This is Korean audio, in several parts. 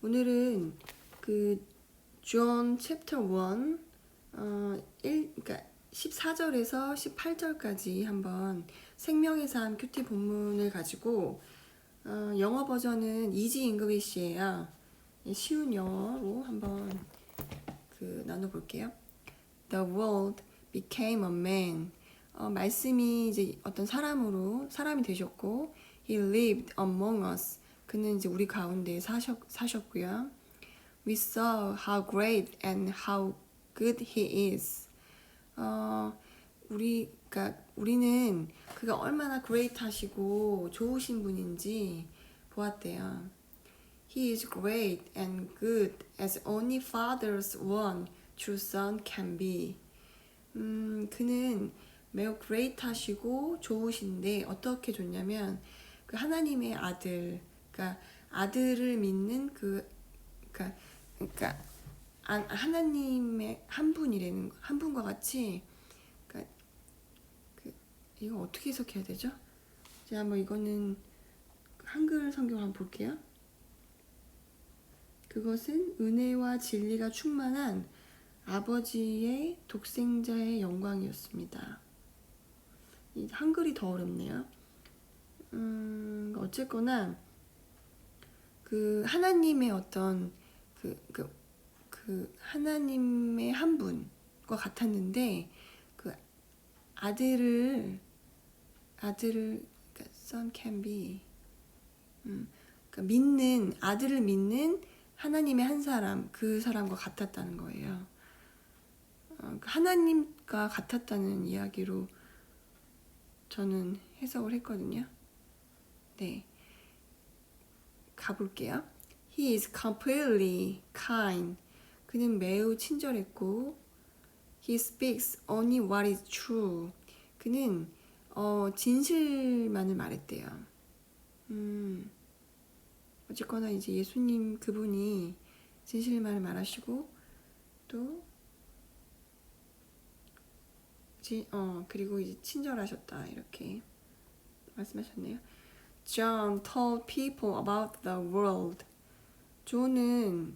오늘은 그 John chapter 1 그러니까 14절에서 18절까지 한번 생명의 삶 큐티 본문을 가지고 영어 버전은 Easy English예요. 쉬운 영어로 한번 나눠볼게요. The world became a man. 말씀이 이제 어떤 사람이 되셨고, He lived among us. 그는 이제 우리 가운데 사셨고요. We saw how great and how good He is. 우리는 그가 얼마나 great하시고 좋으신 분인지 보았대요. He is great and good as only Father's one true Son can be. 그는 매우 great하시고 좋으신데 어떻게 좋냐면 그 하나님의 아들, 그러니까 아들을 믿는 그러니까 하나님의 한 분과 같이, 그러니까 이거 어떻게 해석해야 되죠? 제가 한번 이거는 한글 성경 한번 볼게요. 그것은 은혜와 진리가 충만한 아버지의 독생자의 영광이었습니다. 이 한글이 더 어렵네요. 어쨌거나 그 하나님의 어떤 하나님의 한 분과 같았는데 그 아들을 그러니까 son can be 그러니까 아들을 믿는 하나님의 한 사람, 그 사람과 같았다는 거예요. 하나님과 같았다는 이야기로 저는 해석을 했거든요. 네, 가볼게요. He is completely kind. 그는 매우 친절했고, He speaks only what is true. 그는 진실만을 말했대요. 어쨌거나 이제 예수님 그분이 진실만을 말하시고 또 그리고 이제 친절하셨다 이렇게 말씀하셨네요. John told people about the world. 존은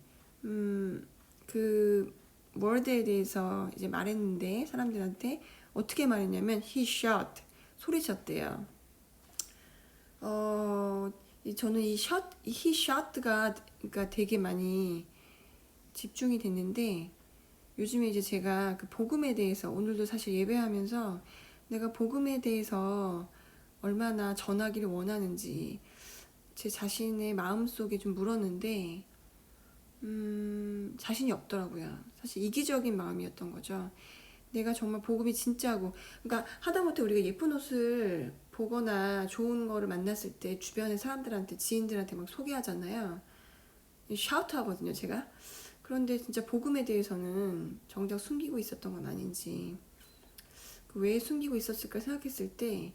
그 월드에 대해서 이제 말했는데 사람들한테 어떻게 말했냐면 he shout, 소리쳤대요. 저는 he shout가 그러니까 되게 많이 집중이 됐는데 요즘에 이제 제가 그 복음에 대해서 오늘도 사실 예배하면서 내가 복음에 대해서 얼마나 전하기를 원하는지 제 자신의 마음속에 좀 물었는데 자신이 없더라고요. 사실 이기적인 마음이었던 거죠. 내가 정말 복음이 진짜고, 그러니까 하다못해 우리가 예쁜 옷을 보거나 좋은 거를 만났을 때 주변의 사람들한테, 지인들한테 막 소개하잖아요. 샤우트 하거든요, 제가. 그런데 진짜 복음에 대해서는 정작 숨기고 있었던 건 아닌지, 왜 숨기고 있었을까 생각했을 때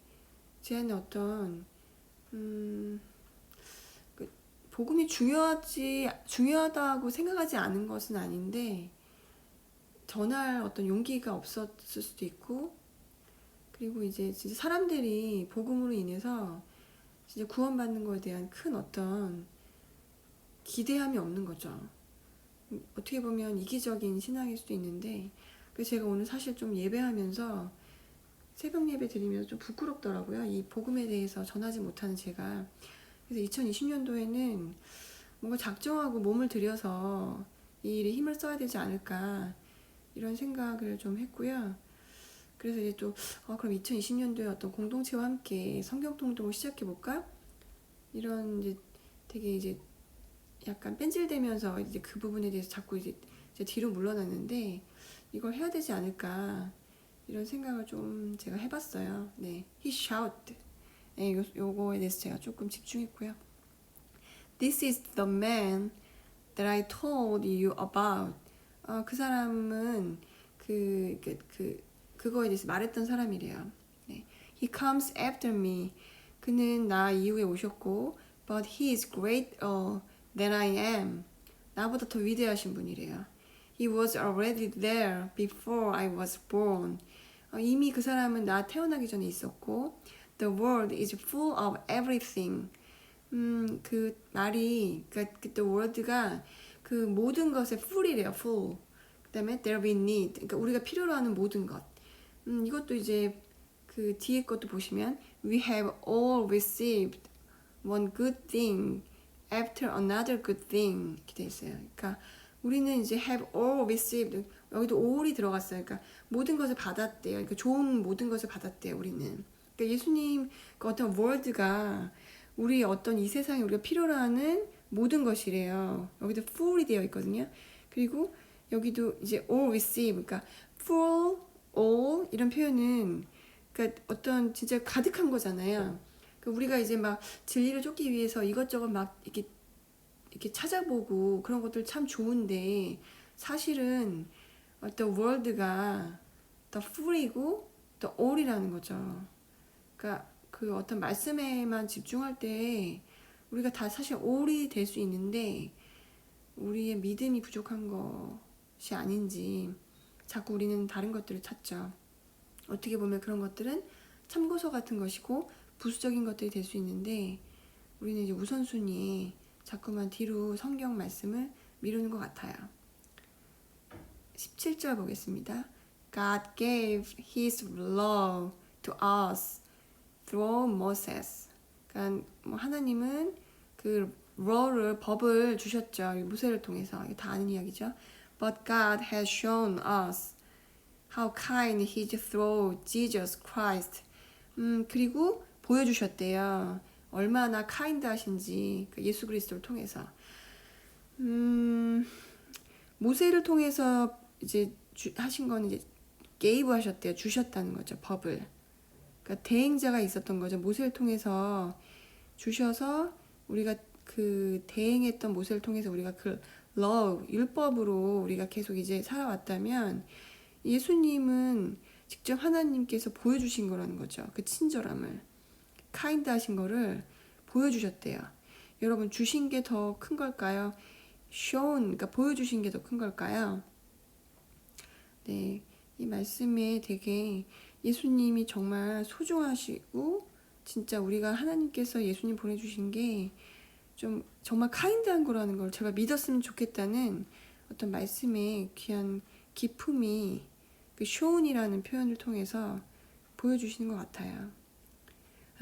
제 안에 어떤 복음이 중요하다고 생각하지 않은 것은 아닌데 전할 어떤 용기가 없었을 수도 있고, 그리고 이제 진짜 사람들이 복음으로 인해서 진짜 구원받는 것에 대한 큰 어떤 기대함이 없는 거죠. 어떻게 보면 이기적인 신앙일 수도 있는데, 그래서 제가 오늘 사실 좀 예배하면서 새벽 예배 드리면서 좀 부끄럽더라고요. 이 복음에 대해서 전하지 못하는 제가. 그래서 2020년도에는 뭔가 작정하고 몸을 들여서 이 일에 힘을 써야 되지 않을까 이런 생각을 좀 했고요. 그래서 이제 또 그럼 2020년도에 어떤 공동체와 함께 성경 통독을 시작해볼까? 이런 이제 되게 이제 약간 뺀질대면서 이제 그 부분에 대해서 자꾸 이제 뒤로 물러났는데 이걸 해야 되지 않을까 이런 생각을 좀 제가 해봤어요. 네, he shout. 네, 요거에 대해서 제가 조금 집중했고요. This is the man that I told you about. 그 사람은 그거에 대해서 말했던 사람이래요. 네. He comes after me. 그는 나 이후에 오셨고, but he is greater than I am. 나보다 더 위대하신 분이래요. He was already there before I was born. 이미 그 사람은 나 태어나기 전에 있었고, the world is full of everything. 그 말이, 그러니까 그때 word가 그 모든 것의 full이래요, full. 그다음에 there we need, 그러니까 우리가 필요로 하는 모든 것. 이것도 이제 그 뒤에 것도 보시면 we have all received one good thing after another good thing 이렇게 돼 있어요. 그러니까 우리는 이제 have all received, 여기도 all이 들어갔어요. 그러니까 모든 것을 받았대요. 그러니까 좋은 모든 것을 받았대요. 우리는. 그러니까 예수님 그 어떤 word가 우리 어떤 이 세상에 우리가 필요로 하는 모든 것이래요. 여기도 full이 되어 있거든요. 그리고 여기도 이제 all receive, 그러니까 full, all 이런 표현은 그러니까 어떤 진짜 가득한 거잖아요. 그러니까 우리가 이제 막 진리를 쫓기 위해서 이것저것 막 이렇게 찾아보고 그런 것들 참 좋은데 사실은 어떤 word가 더 full이고 더 all이라는 거죠. 그러니까 그 어떤 말씀에만 집중할 때 우리가 다 사실 all이 될 수 있는데 우리의 믿음이 부족한 것이 아닌지 자꾸 우리는 다른 것들을 찾죠. 어떻게 보면 그런 것들은 참고서 같은 것이고 부수적인 것들이 될 수 있는데 우리는 이제 우선순위에 자꾸만 뒤로 성경 말씀을 미루는 것 같아요. 17절 보겠습니다. God gave His law to us through Moses. 그러니까 뭐 하나님은 그 law를, 법을 주셨죠. 모세를 통해서. 이거 다 아는 이야기죠. But God has shown us how kind He is through Jesus Christ. 그리고 보여주셨대요. 얼마나 카인드하신지 예수 그리스도를 통해서. 모세를 통해서 이제 하신 거는 이제 gave 하셨대요. 주셨다는 거죠. 법을. 그러니까 대행자가 있었던 거죠. 모세를 통해서 주셔서 우리가 그 대행했던 모세를 통해서 우리가 그 law, 율법으로 우리가 계속 이제 살아왔다면 예수님은 직접 하나님께서 보여주신 거라는 거죠. 그 친절함을. 카인드 하신 거를 보여주셨대요. 여러분, 주신 게 더 큰 걸까요? shown, 그러니까 보여주신 게 더 큰 걸까요? 네, 이 말씀에 되게 예수님이 정말 소중하시고 진짜 우리가 하나님께서 예수님 보내주신 게 좀 정말 카인드한 거라는 걸 제가 믿었으면 좋겠다는 어떤 말씀의 귀한 기품이 그 shown이라는 표현을 통해서 보여주시는 것 같아요.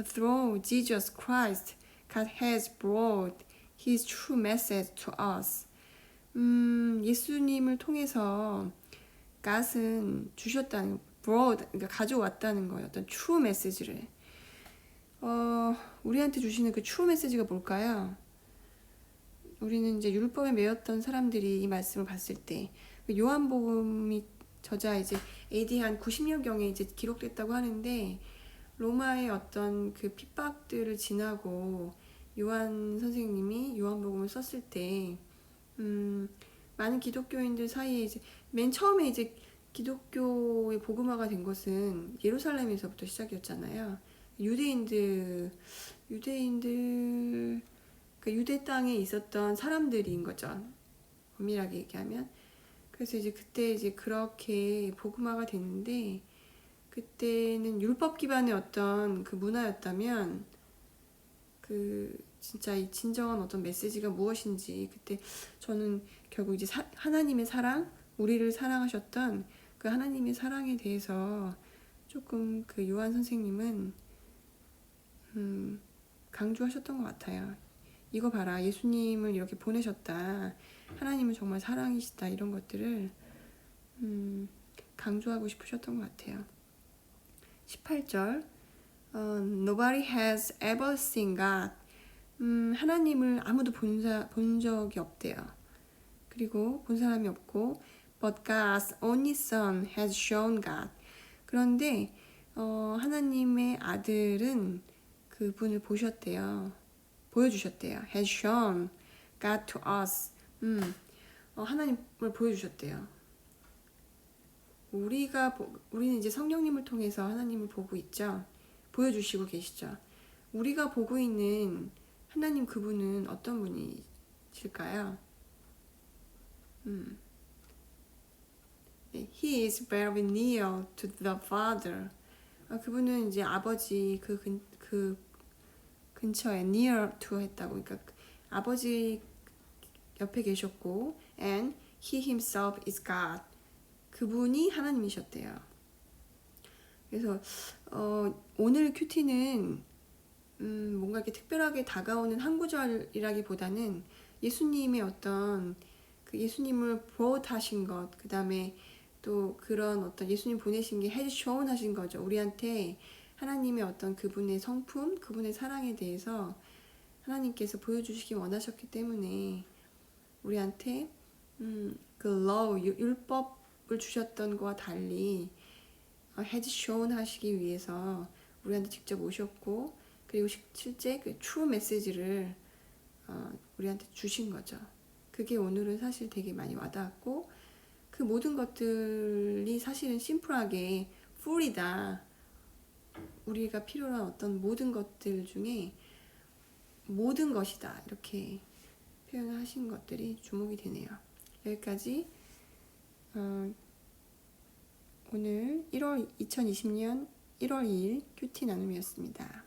Through Jesus Christ, God has brought His true message to us. 예수님을 통해서 God은 주셨다는, brought, 그러니까 가져왔다는 거예요. 어떤 true message를. 우리한테 주시는 그 true message가 뭘까요? 우리는 이제 율법에 매였던 사람들이 이 말씀을 봤을 때 요한복음이 저자 이제 AD 한 90년경에 이제 기록됐다고 하는데 로마의 어떤 그 핍박들을 지나고 요한 선생님이 요한복음을 썼을 때 많은 기독교인들 사이에 이제 맨 처음에 이제 기독교의 복음화가 된 것은 예루살렘에서부터 시작이었잖아요. 유대인들 그 유대 땅에 있었던 사람들인 거죠. 엄밀하게 얘기하면. 그래서 이제 그때 이제 그렇게 복음화가 됐는데 그때는 율법 기반의 어떤 그 문화였다면 그 진짜 이 진정한 어떤 메시지가 무엇인지 그때 저는 결국 이제 하나님의 사랑, 우리를 사랑하셨던 그 하나님의 사랑에 대해서 조금 그 요한 선생님은 강조하셨던 것 같아요. 이거 봐라, 예수님을 이렇게 보내셨다, 하나님은 정말 사랑이시다, 이런 것들을 강조하고 싶으셨던 것 같아요. 18절 Nobody has ever seen God. 하나님을 아무도 본 적이 없대요. 그리고 본 사람이 없고 But God's only Son has shown God. 그런데 하나님의 아들은 그분을 보셨대요. 보여주셨대요. Has shown God to us. 하나님을 보여주셨대요. 우리는 이제 성령님을 통해서 하나님을 보고 있죠. 보여주시고 계시죠. 우리가 보고 있는 하나님 그분은 어떤 분이실까요? He is very near to the Father. 그분은 이제 아버지 근처에 near to 했다고. 그러니까 아버지 옆에 계셨고 and he himself is God. 그분이 하나님이셨대요. 그래서 오늘 큐티는 뭔가 이렇게 특별하게 다가오는 한 구절이라기보다는 예수님의 어떤 그 예수님을 보호하신 것, 그 다음에 또 그런 어떤 예수님 보내신 게 has shown 하신 거죠. 우리한테 하나님의 어떤 그분의 성품, 그분의 사랑에 대해서 하나님께서 보여주시기 원하셨기 때문에 우리한테 그 law, 율법을 주셨던 것과 달리 has shown 하시기 위해서 우리한테 직접 오셨고, 그리고 실제 그 true 메시지를 우리한테 주신 거죠. 그게 오늘은 사실 되게 많이 와닿았고, 그 모든 것들이 사실은 심플하게 full이다. 우리가 필요한 어떤 모든 것들 중에 모든 것이다. 이렇게 표현을 하신 것들이 주목이 되네요. 여기까지 오늘 2020년 1월 2일 큐티 나눔이었습니다.